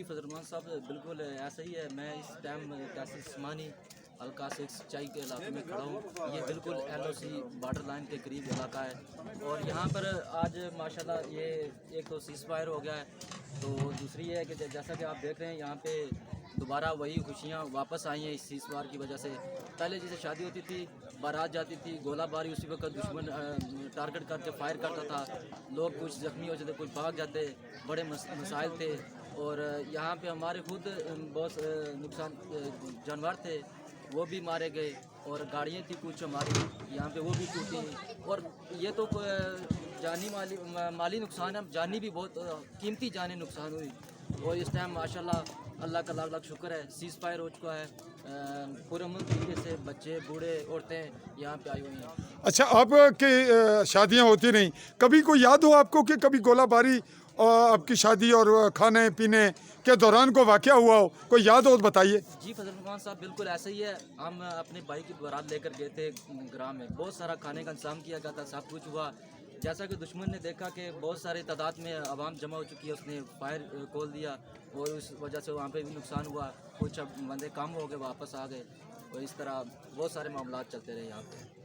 جی فضل الرحمان صاحب بالکل ایسا ہی ہے. میں اس ٹائم تحصیل عثمانی حلقہ سے سچائی کے علاقے میں کھڑا ہوں. یہ بالکل LOC بارڈر لائن کے قریب علاقہ ہے اور یہاں پر آج ماشاءاللہ یہ ایک تو سیز فائر ہو گیا ہے. تو دوسری یہ ہے کہ جیسا کہ آپ دیکھ رہے ہیں یہاں پہ دوبارہ وہی خوشیاں واپس آئی ہیں اس سیز فائر کی وجہ سے. پہلے جیسے شادی ہوتی تھی بارات جاتی تھی گولہ باری اسی وقت دشمن ٹارگٹ کر کے فائر کرتا تھا. لوگ کچھ زخمی ہو جاتے کچھ بھاگ جاتے. بڑے مسائل تھے اور یہاں پہ ہمارے خود بہت نقصان جانور تھے وہ بھی مارے گئے اور گاڑیاں تھیں کچھ ہماری یہاں پہ وہ بھی ٹوٹی. اور یہ تو جانی مالی نقصان ہے. جانی بھی بہت قیمتی جانیں نقصان ہوئی اور اس ٹائم ماشاءاللہ اللہ کا لاکھ لاکھ شکر ہے سیز فائر ہو چکا ہے. پرامن طریقے سے بچے بوڑھے عورتیں یہاں پہ آئی ہوئی ہیں. اچھا آپ کی شادیاں ہوتی نہیں کبھی کوئی یاد ہو آپ کو کہ کبھی گولہ باری آپ کی شادی اور کھانے پینے کے دوران کوئی واقعہ ہوا ہو کوئی یاد ہو تو بتائیے. جی فضل الرحمان صاحب بالکل ایسا ہی ہے. ہم اپنے بھائی کی بارات لے کر گئے تھے گرام میں. بہت سارا کھانے کا انتظام کیا گیا تھا سب کچھ ہوا. جیسا کہ دشمن نے دیکھا کہ بہت سارے تعداد میں عوام جمع ہو چکی ہے اس نے فائر کھول دیا اور اس وجہ سے وہاں پہ بھی نقصان ہوا. کچھ بندے کم ہو گئے واپس آ گئے اور اس طرح بہت سارے معاملات چلتے رہے یہاں پہ.